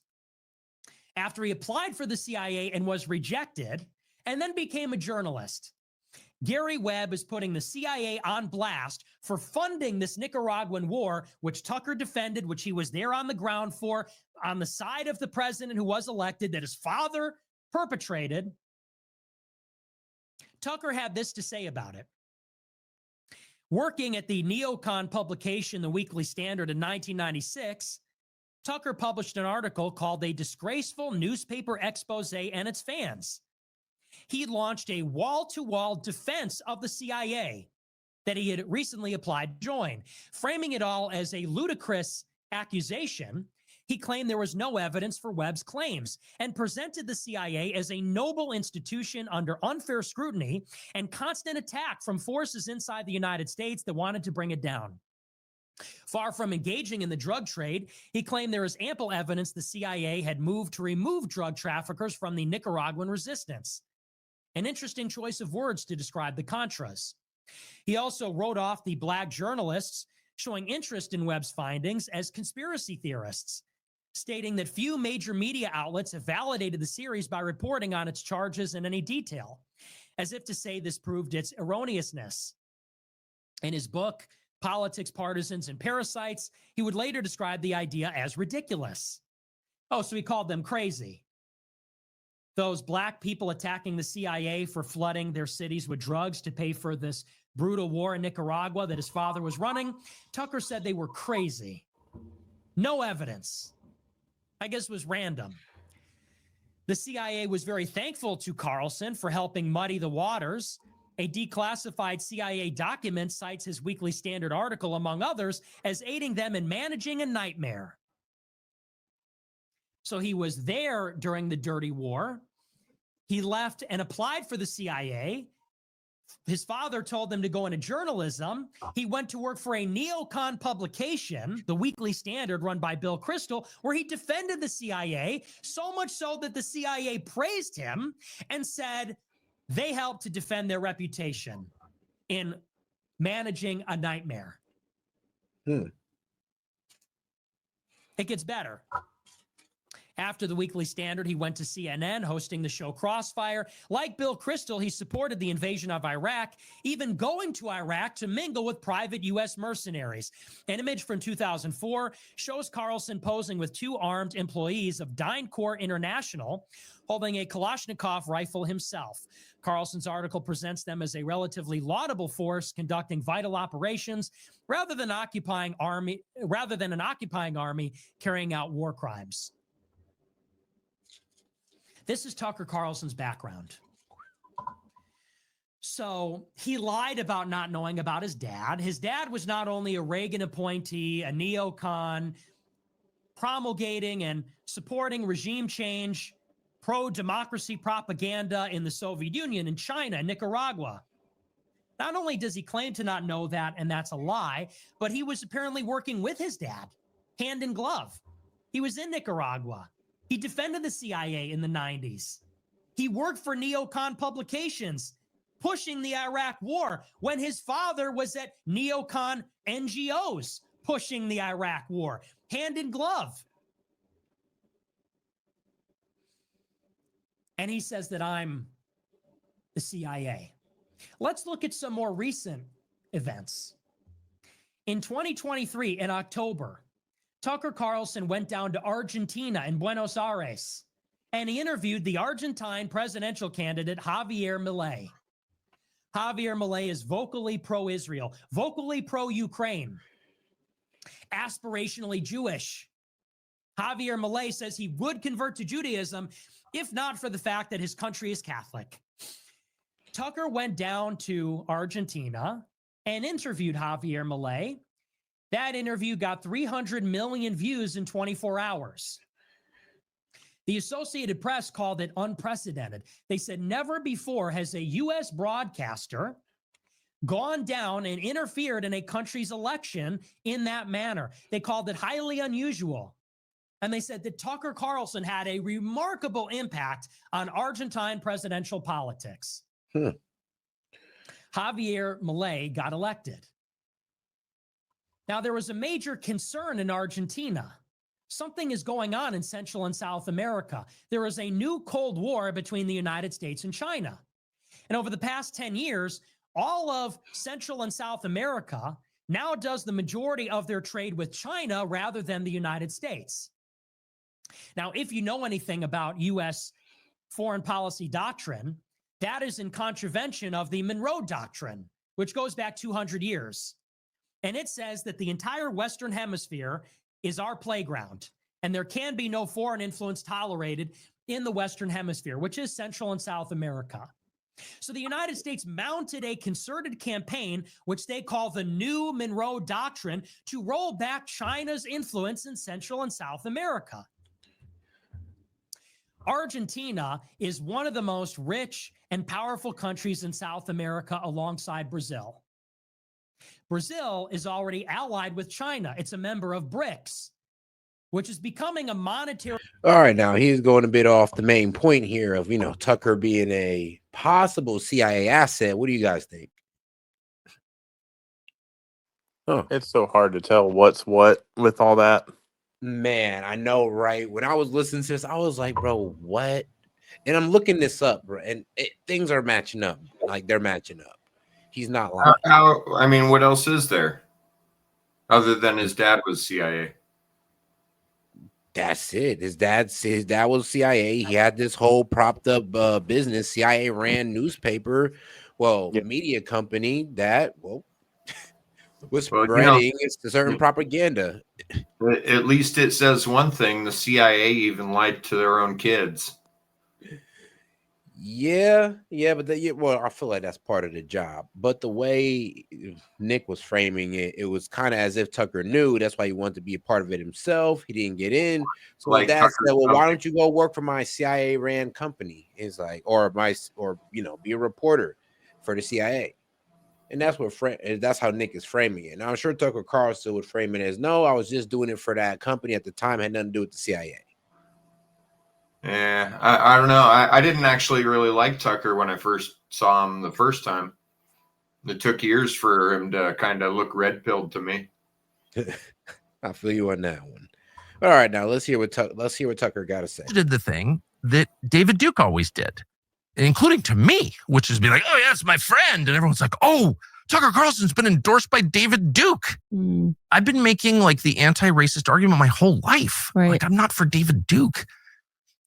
after he applied for the CIA and was rejected, and then became a journalist. Gary Webb is putting the CIA on blast for funding this Nicaraguan war, which Tucker defended, which he was there on the ground for, on the side of the president who was elected, that his father perpetrated. Tucker had this to say about it. Working at the neocon publication, The Weekly Standard, in 1996, Tucker published an article called A Disgraceful Newspaper Expose and Its Fans. He launched a wall-to-wall defense of the CIA that he had recently applied to join. Framing it all as a ludicrous accusation, he claimed there was no evidence for Webb's claims and presented the CIA as a noble institution under unfair scrutiny and constant attack from forces inside the United States that wanted to bring it down. Far from engaging in the drug trade, he claimed there is ample evidence the CIA had moved to remove drug traffickers from the Nicaraguan resistance. An interesting choice of words to describe the Contras. He also wrote off the black journalists showing interest in Webb's findings as conspiracy theorists, stating that few major media outlets have validated the series by reporting on its charges in any detail, as if to say this proved its erroneousness. In his book, Politics, Partisans, and Parasites, he would later describe the idea as ridiculous. Oh, so he called them crazy. Those black people attacking the CIA for flooding their cities with drugs to pay for this brutal war in Nicaragua that his father was running, Tucker said they were crazy. No evidence. I guess it was random. The CIA was very thankful to Carlson for helping muddy the waters. A declassified CIA document cites his Weekly Standard article, among others, as aiding them in managing a nightmare. So he was there during the dirty war. He left and applied for the CIA. His father told him to go into journalism. He went to work for a neocon publication, The Weekly Standard, run by Bill Kristol, where he defended the CIA, so much so that the CIA praised him and said they helped to defend their reputation in managing a nightmare. It gets better. After the Weekly Standard, he went to CNN, hosting the show Crossfire. Like Bill Kristol, he supported the invasion of Iraq, even going to Iraq to mingle with private U.S. mercenaries. An image from 2004 shows Carlson posing with two armed employees of DynCorp International, holding a Kalashnikov rifle himself. Carlson's article presents them as a relatively laudable force conducting vital operations rather than an occupying army carrying out war crimes. This is Tucker Carlson's background. So he lied about not knowing about his dad. His dad was not only a Reagan appointee, a neocon, promulgating and supporting regime change, pro-democracy propaganda in the Soviet Union, in China, and Nicaragua. Not only does he claim to not know that, and that's a lie, but he was apparently working with his dad, hand in glove. He was in Nicaragua. He defended the CIA in the 90s. He worked for neocon publications, pushing the Iraq war when his father was at neocon NGOs, pushing the Iraq war, hand in glove. And he says that I'm the CIA. Let's look at some more recent events. In 2023, in October, Tucker Carlson went down to Argentina in Buenos Aires, and he interviewed the Argentine presidential candidate, Javier Milei. Javier Milei is vocally pro-Israel, vocally pro-Ukraine, aspirationally Jewish. Javier Milei says he would convert to Judaism if not for the fact that his country is Catholic. Tucker went down to Argentina and interviewed Javier Milei. That interview got 300 million views in 24 hours. The Associated Press called it unprecedented. They said never before has a U.S. broadcaster gone down and interfered in a country's election in that manner. They called it highly unusual. And they said that Tucker Carlson had a remarkable impact on Argentine presidential politics. Javier Milei got elected. Now, there was a major concern in Argentina. Something is going on in Central and South America. There is a new Cold War between the United States and China. And over the past 10 years, all of Central and South America now does the majority of their trade with China rather than the United States. Now, if you know anything about U.S. foreign policy doctrine, that is in contravention of the Monroe Doctrine, which goes back 200 years. And it says that the entire Western Hemisphere is our playground, and there can be no foreign influence tolerated in the Western Hemisphere, which is Central and South America. So the United States mounted a concerted campaign, which they call the New Monroe Doctrine, to roll back China's influence in Central and South America. Argentina is one of the most rich and powerful countries in South America alongside Brazil. Brazil is already allied with China. It's a member of BRICS, which is becoming a monetary. All right, now he's going a bit off the main point here of, Tucker being a possible CIA asset. What do you guys think? Oh, it's so hard to tell what's what with all that. Man, I know, right? When I was listening to this, I was like, bro, what? And I'm looking this up, bro, and things are matching up. Like, they're matching up. He's not lying. I mean, what else is there other than his dad was CIA? That's it. His dad was CIA. He had this whole propped up business. CIA ran newspaper, media company that was spreading a certain propaganda. At least it says one thing: the CIA even lied to their own kids. Yeah, but I feel like that's part of the job. But the way Nick was framing it, it was kind of as if Tucker knew. That's why he wanted to be a part of it himself. He didn't get in. So like his dad said, "Well, why don't you go work for my CIA ran company?" It's like, or be a reporter for the CIA. And that's that's how Nick is framing it. Now I'm sure Tucker Carlson would frame it as, "No, I was just doing it for that company at the time. It had nothing to do with the CIA." Yeah, I don't know. I didn't actually really like Tucker when I first saw him the first time. It took years for him to kind of look red-pilled to me. I feel you on that one. All right, now let's hear what Tucker got to say. Did the thing that David Duke always did, including to me, which is be like, "Oh yeah, it's my friend," and everyone's like, "Oh, Tucker Carlson's been endorsed by David Duke." I've been making like the anti-racist argument my whole life. Right. Like, I'm not for David Duke.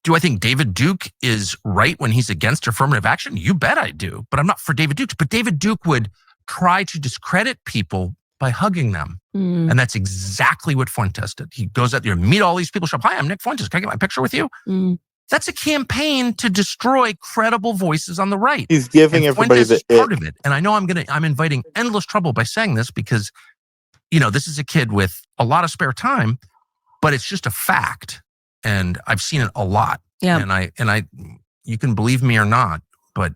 Do I think David Duke is right when he's against affirmative action? You bet I do, but I'm not for David Duke. But David Duke would try to discredit people by hugging them. And that's exactly what Fuentes did. He goes out there and meet all these people, show up, "Hi, I'm Nick Fuentes. Can I get my picture with you?" That's a campaign to destroy credible voices on the right. He's giving everybody Fuentes is part of it. And I know I'm inviting endless trouble by saying this because, this is a kid with a lot of spare time, but it's just a fact. And I've seen it a lot. Yeah. And I, you can believe me or not, but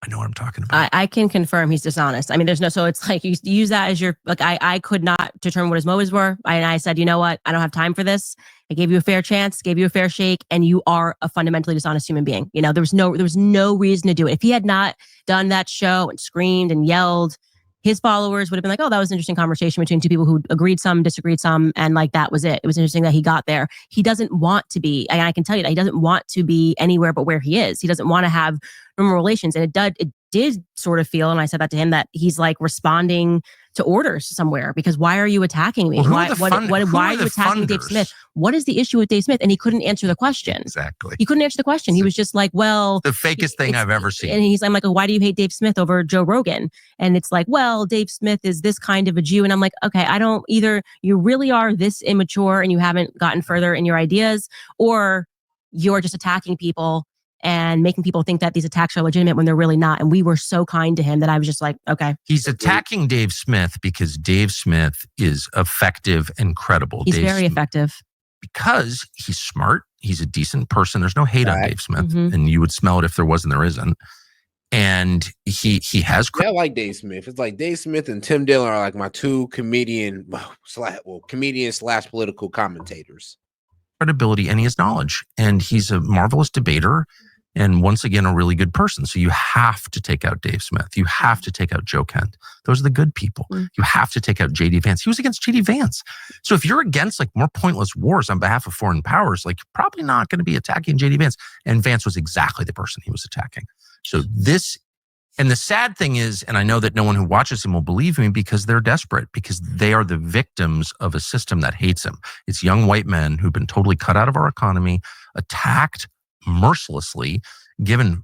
I know what I'm talking about. I can confirm he's dishonest. I mean, so it's like you use that as your, like, I could not determine what his motives were. And I said, you know what? I don't have time for this. I gave you a fair chance, gave you a fair shake, and you are a fundamentally dishonest human being. There was no reason to do it. If he had not done that show and screamed and yelled, his followers would have been like, "Oh, that was an interesting conversation between two people who agreed some, disagreed some, and like that was it." It was interesting that he got there. He doesn't want to be, and I can tell you that he doesn't want to be anywhere but where he is. He doesn't want to have normal relations. And it did sort of feel, and I said that to him, that he's like responding to orders somewhere, because why are you attacking me? Well, why are you attacking Dave Smith? What is the issue with Dave Smith? And he couldn't answer the question. Exactly. He couldn't answer the question. He was just like, well, the fakest thing I've ever seen. And I'm like, "Why do you hate Dave Smith over Joe Rogan?" And it's like, "Well, Dave Smith is this kind of a Jew." And I'm like, okay, I don't either. You really are this immature and you haven't gotten further in your ideas, or you're just attacking people and making people think that these attacks are legitimate when they're really not. And we were so kind to him that I was just like, okay. He's attacking Dave Smith because Dave Smith is effective and credible. He's very effective. Because he's smart. He's a decent person. There's no hate on Dave Smith. Mm-hmm. And you would smell it if there was and there isn't. And he has... I like Dave Smith. It's like Dave Smith and Tim Dillon are like my two comedian slash political commentators. Credibility, and he has knowledge, and he's a marvelous debater, and once again a really good person. So you have to take out Dave Smith. You have to take out Joe Kent. Those are the good people. You have to take out JD Vance. He was against JD Vance. So if you're against like more pointless wars on behalf of foreign powers, like you're probably not going to be attacking JD Vance. And Vance was exactly the person he was attacking. So this, and the sad thing is, and I know that no one who watches him will believe me because they're desperate, because they are the victims of a system that hates him. It's young white men who've been totally cut out of our economy, attacked mercilessly, given,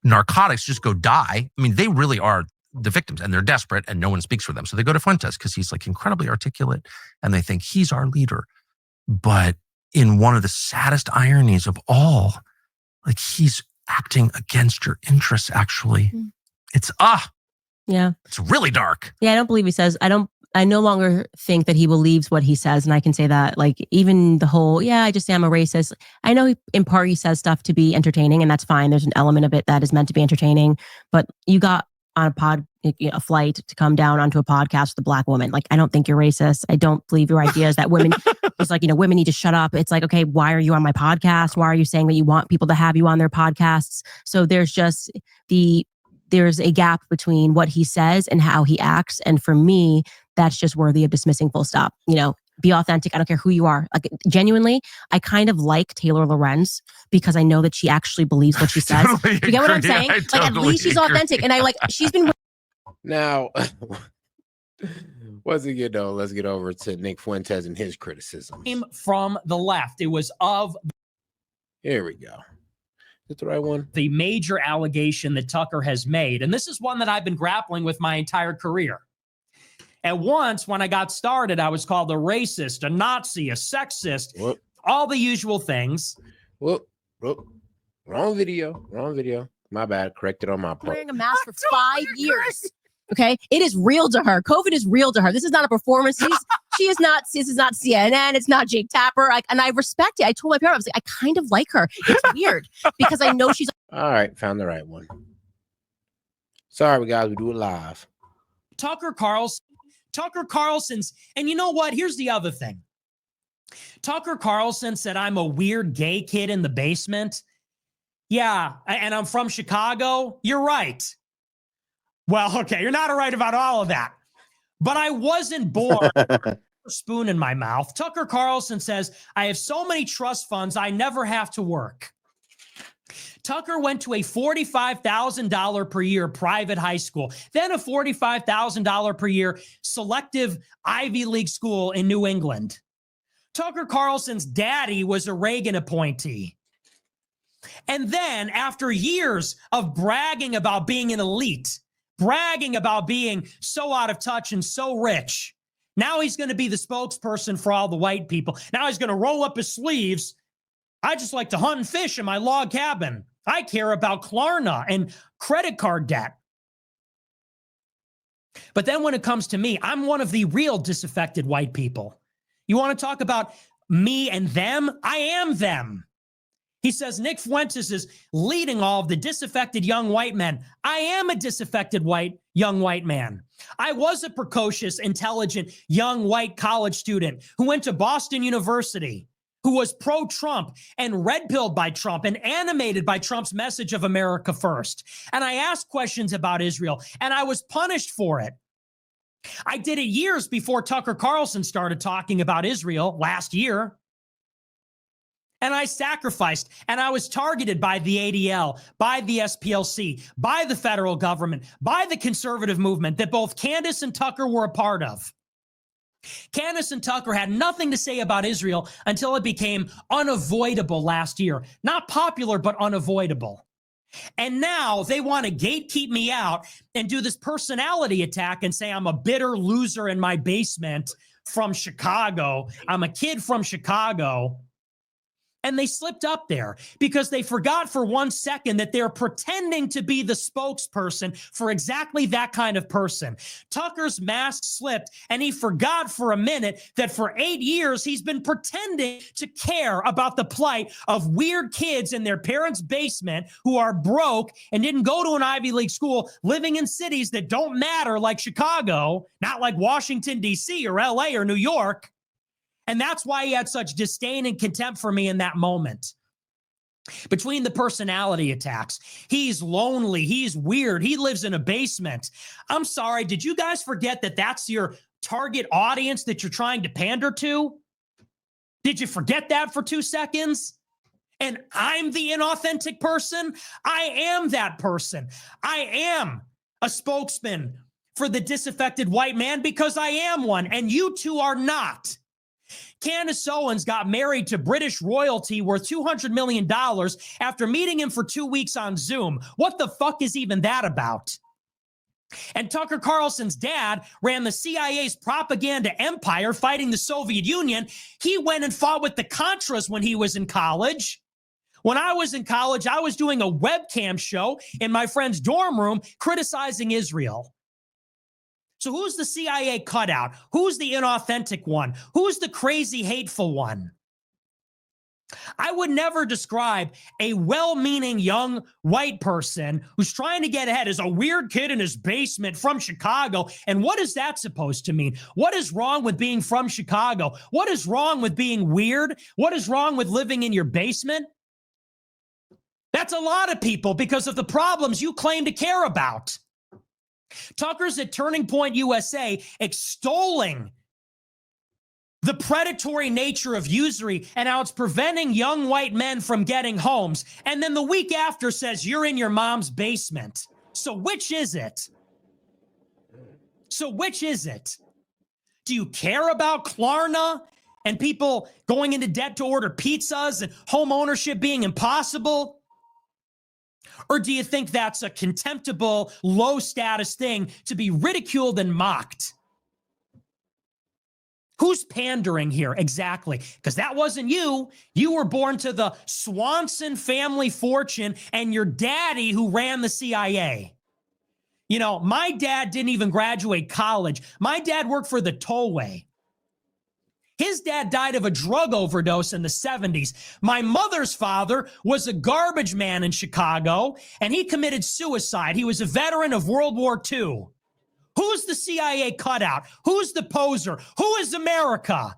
narcotics, just go die. I mean, they really are the victims, and they're desperate, and no one speaks for them. So they go to Fuentes because he's like incredibly articulate, and they think he's our leader. But in one of the saddest ironies of all, like he's acting against your interests, actually. It's it's really dark. Yeah, I don't believe he says, I no longer think that he believes what he says. And I can say that, like, even the whole, I just say I'm a racist. I know in part he says stuff to be entertaining, and that's fine. There's an element of it that is meant to be entertaining, but you got on a flight to come down onto a podcast with a Black woman. Like, I don't think you're racist. I don't believe your idea is that women, it's like, women need to shut up. It's like, okay, why are you on my podcast? Why are you saying that you want people to have you on their podcasts? So there's just there's a gap between what he says and how he acts. And for me, that's just worthy of dismissing, full stop. Be authentic. I don't care who you are. Like, genuinely, I kind of like Taylor Lorenz because I know that she actually believes what she says. Totally you get what I'm agree. saying? I Like, at least she's authentic. And she's been... Now, once again, though, let's get over to Nick Fuentes and his criticism. From the left. It was of... Here we go. Is that the right one? The major allegation that Tucker has made. And this is one that I've been grappling with my entire career. And once, when I got started, I was called a racist, a Nazi, a sexist, all the usual things. Whoop. Wrong video. My bad. Corrected on my part. Wearing a mask for 5 years. Okay, it is real to her. COVID is real to her. This is not a performance. She is not. This is not CNN. It's not Jake Tapper. And I respect it. I told my parents, I was like, I kind of like her. It's weird because I know she's. All right, found the right one. Sorry, guys, we do it live. Tucker Carlson's, and you know what? Here's the other thing. Tucker Carlson said I'm a weird gay kid in the basement. Yeah, and I'm from Chicago. You're right. Well, okay, you're not right about all of that. But I wasn't born with a spoon in my mouth. Tucker Carlson says, I have so many trust funds, I never have to work. Tucker went to a $45,000 per year private high school, then a $45,000 per year selective Ivy League school in New England. Tucker Carlson's daddy was a Reagan appointee. And then, after years of bragging about being an elite, bragging about being so out of touch and so rich, now he's going to be the spokesperson for all the white people. Now he's going to roll up his sleeves. I just like to hunt and fish in my log cabin. I care about Klarna and credit card debt. But then when it comes to me, I'm one of the real disaffected white people. You want to talk about me and them? I am them. He says Nick Fuentes is leading all of the disaffected young white men. I am a disaffected young white man. I was a precocious, intelligent, young white college student who went to Boston University, who was pro-Trump and red-pilled by Trump and animated by Trump's message of America first. And I asked questions about Israel, and I was punished for it. I did it years before Tucker Carlson started talking about Israel last year. And I sacrificed, and I was targeted by the ADL, by the SPLC, by the federal government, by the conservative movement that both Candace and Tucker were a part of. Candace and Tucker had nothing to say about Israel until it became unavoidable last year. Not popular, but unavoidable. And now they want to gatekeep me out and do this personality attack and say I'm a bitter loser in my basement from Chicago. I'm a kid from Chicago. And they slipped up there because they forgot for 1 second that they're pretending to be the spokesperson for exactly that kind of person. Tucker's mask slipped, and he forgot for a minute that for 8 years, he's been pretending to care about the plight of weird kids in their parents' basement who are broke and didn't go to an Ivy League school, living in cities that don't matter like Chicago, not like Washington, D.C. or LA or New York. And that's why he had such disdain and contempt for me in that moment. Between the personality attacks, he's lonely, he's weird, he lives in a basement. I'm sorry, did you guys forget that that's your target audience that you're trying to pander to? Did you forget that for 2 seconds? And I'm the inauthentic person? I am that person. I am a spokesman for the disaffected white man because I am one, and you two are not. Candace Owens got married to British royalty worth $200 million after meeting him for 2 weeks on Zoom. What the fuck is even that about? And Tucker Carlson's dad ran the CIA's propaganda empire fighting the Soviet Union. He went and fought with the Contras when he was in college. When I was in college, I was doing a webcam show in my friend's dorm room criticizing Israel. So who's the CIA cutout? Who's the inauthentic one? Who's the crazy, hateful one? I would never describe a well-meaning young white person who's trying to get ahead as a weird kid in his basement from Chicago. And what is that supposed to mean? What is wrong with being from Chicago? What is wrong with being weird? What is wrong with living in your basement? That's a lot of people because of the problems you claim to care about. Tucker's at Turning Point USA extolling the predatory nature of usury and how it's preventing young white men from getting homes. And then the week after says, you're in your mom's basement. So which is it? So which is it? Do you care about Klarna and people going into debt to order pizzas and home ownership being impossible? Or do you think that's a contemptible, low-status thing to be ridiculed and mocked? Who's pandering here exactly? Because that wasn't you. You were born to the Swanson family fortune and your daddy who ran the CIA. You know, my dad didn't even graduate college. My dad worked for the tollway. His dad died of a drug overdose in the 70s. My mother's father was a garbage man in Chicago, and he committed suicide. He was a veteran of World War II. Who's the CIA cutout? Who's the poser? Who is America?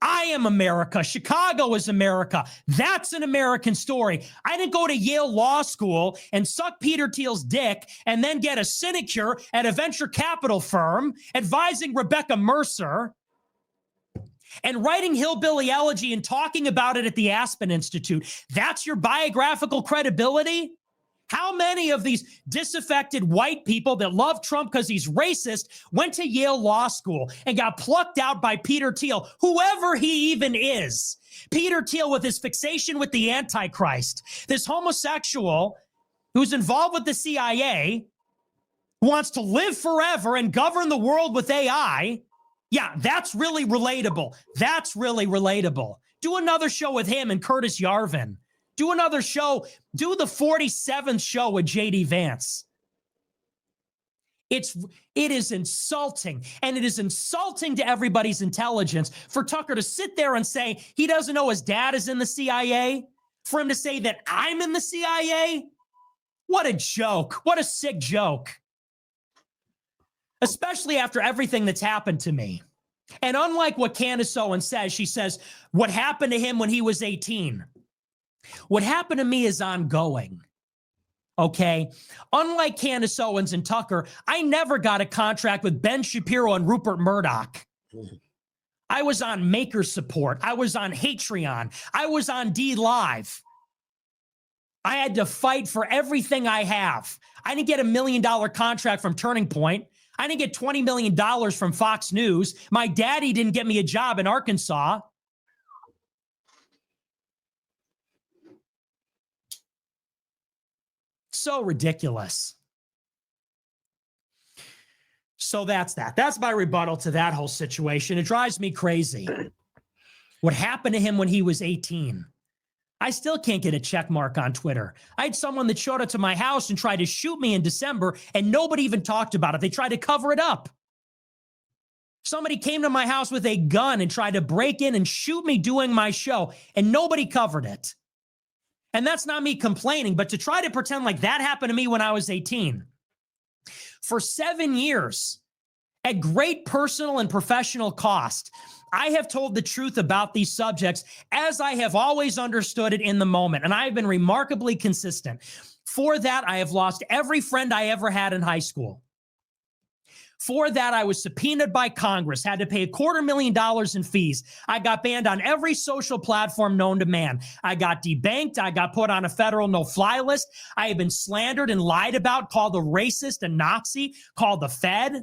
I am America. Chicago is America. That's an American story. I didn't go to Yale Law School and suck Peter Thiel's dick and then get a sinecure at a venture capital firm advising Rebecca Mercer and writing hillbilly elegy and talking about it at the Aspen Institute. That's your biographical credibility? How many of these disaffected white people that love Trump because he's racist went to Yale Law School and got plucked out by Peter Thiel, whoever he even is? Peter Thiel with his fixation with the Antichrist, this homosexual who's involved with the CIA, who wants to live forever and govern the world with AI. Yeah, that's really relatable. That's really relatable. Do another show with him and Curtis Yarvin. Do another show. Do the 47th show with JD Vance. It is insulting, and it is insulting to everybody's intelligence for Tucker to sit there and say he doesn't know his dad is in the CIA, for him to say that I'm in the CIA. What a joke. What a sick joke. Especially after everything that's happened to me. And unlike what Candace Owens says, she says, what happened to him when he was 18? What happened to me is ongoing, okay? Unlike Candace Owens and Tucker, I never got a contract with Ben Shapiro and Rupert Murdoch. I was on Maker Support. I was on Patreon. I was on D Live. I had to fight for everything I have. I didn't get $1 million contract from Turning Point. I didn't get $20 million from Fox News. My daddy didn't get me a job in Arkansas. So ridiculous. So that's that. That's my rebuttal to that whole situation. It drives me crazy. What happened to him when he was 18? I still can't get a check mark on Twitter. I had someone that showed up to my house and tried to shoot me in December, and nobody even talked about it. They tried to cover it up. Somebody came to my house with a gun and tried to break in and shoot me doing my show, and nobody covered it. And that's not me complaining, but to try to pretend like that happened to me when I was 18. For 7 years, at great personal and professional cost, I have told the truth about these subjects as I have always understood it in the moment, and I have been remarkably consistent. For that, I have lost every friend I ever had in high school. For that, I was subpoenaed by Congress, had to pay $250,000 in fees. I got banned on every social platform known to man. I got debanked. I got put on a federal no-fly list. I have been slandered and lied about, called a racist, a Nazi, called the Fed.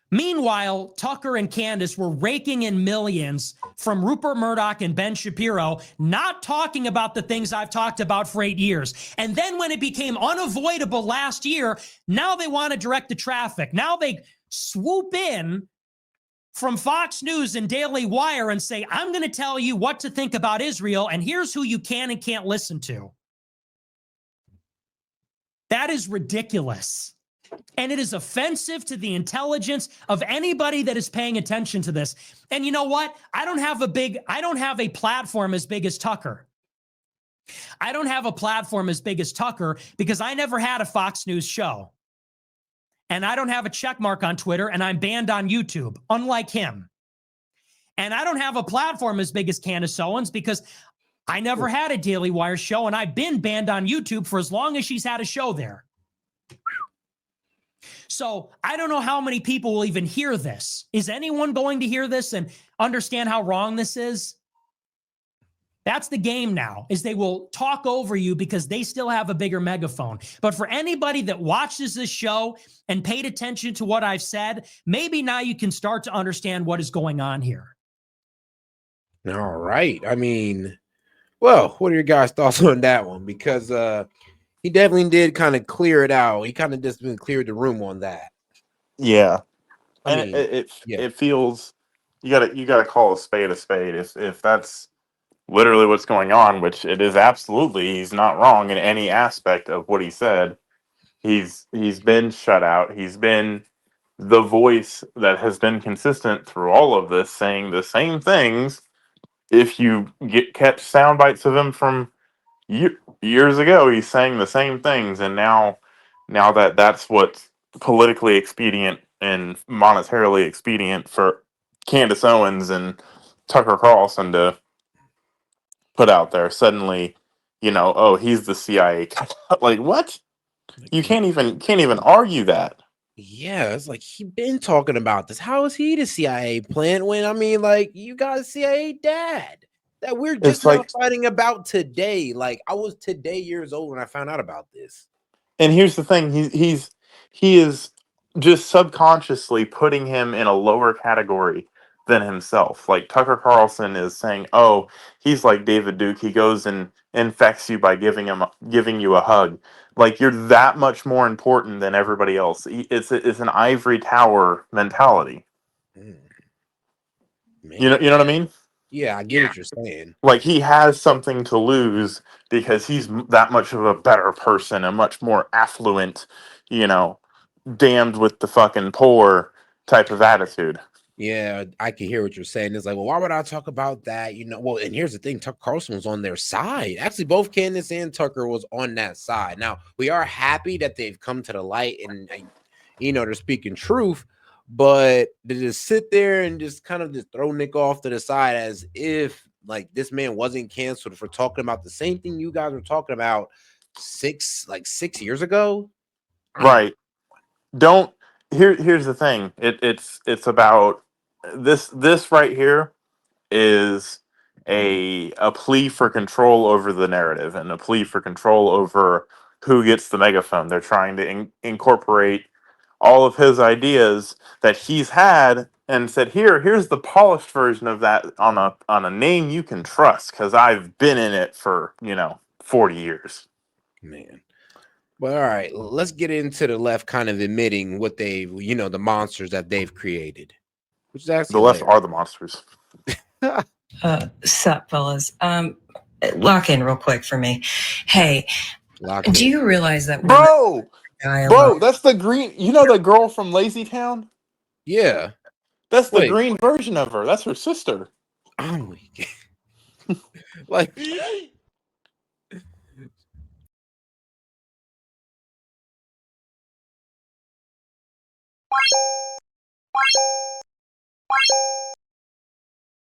Meanwhile, Tucker and Candace were raking in millions from Rupert Murdoch and Ben Shapiro, not talking about the things I've talked about for 8 years. And then when it became unavoidable last year, now they want to direct the traffic. Now they swoop in from Fox News and Daily Wire and say, I'm going to tell you what to think about Israel, and here's who you can and can't listen to. That is ridiculous. And it is offensive to the intelligence of anybody that is paying attention to this. And you know what? I don't have a platform as big as Tucker. I don't have a platform as big as Tucker because I never had a Fox News show. And I don't have a check mark on Twitter, and I'm banned on YouTube, unlike him. And I don't have a platform as big as Candace Owens because I never had a Daily Wire show, and I've been banned on YouTube for as long as she's had a show there. So I don't know how many people will even hear this. Is anyone going to hear this and understand how wrong this is? That's the game now, is they will talk over you because they still have a bigger megaphone. But for anybody that watches this show and paid attention to what I've said, maybe now you can start to understand what is going on here. All right. I mean, well, what are your guys' thoughts on that one? Because he definitely did kind of clear it out. He kind of just cleared the room on that. Yeah, I and mean, it feels you gotta call a spade a spade. If that's literally what's going on, which it is absolutely, he's not wrong in any aspect of what he said. He's been shut out. He's been the voice that has been consistent through all of this, saying the same things. If you catch sound bites of him from years ago, he's saying the same things, and now that's what's politically expedient and monetarily expedient for Candace Owens and Tucker Carlson to put out there. Suddenly, oh, he's the CIA. Like, what? You can't even argue that. yeah, it's like he been talking about this. How is he the CIA plant when I mean, like, you got a CIA dad that we're just It's now like, fighting about today. Like, I was today years old when I found out about this. and here's the thing: he is just subconsciously putting him in a lower category than himself. Like Tucker Carlson is saying, "Oh, he's like David Duke. He goes and infects you by giving you a hug. Like you're that much more important than everybody else." It's an ivory tower mentality. Man. You know what I mean? Yeah, I get what you're saying. Like he has something to lose because he's that much of a better person, a much more affluent, damned with the fucking poor type of attitude. Yeah, I can hear what you're saying. It's like, well, why would I talk about that? Well, and here's the thing: Tucker Carlson was on their side. Actually, both Candace and Tucker was on that side. Now, we are happy that they've come to the light and they're speaking truth. But to just sit there and just kind of just throw Nick off to the side as if like this man wasn't canceled for talking about the same thing you guys were talking about 6 years ago. Right. Don't here's the thing. It's about this right here is a plea for control over the narrative and a plea for control over who gets the megaphone. They're trying to incorporate all of his ideas that he's had and said, here's the polished version of that on a name you can trust because I've been in it for 40 years. Man. Well, all right, let's get into the left kind of admitting what the monsters that they've created. which is actually The left hilarious. are the monsters. Sup, fellas. Lock in real quick for me. Hey, Lock do in. you realize that women Bro, die a bro, lot? that's the green. You know the girl from Lazy Town? Yeah. That's the Wait. green version of her. That's her sister. I'm weak. Like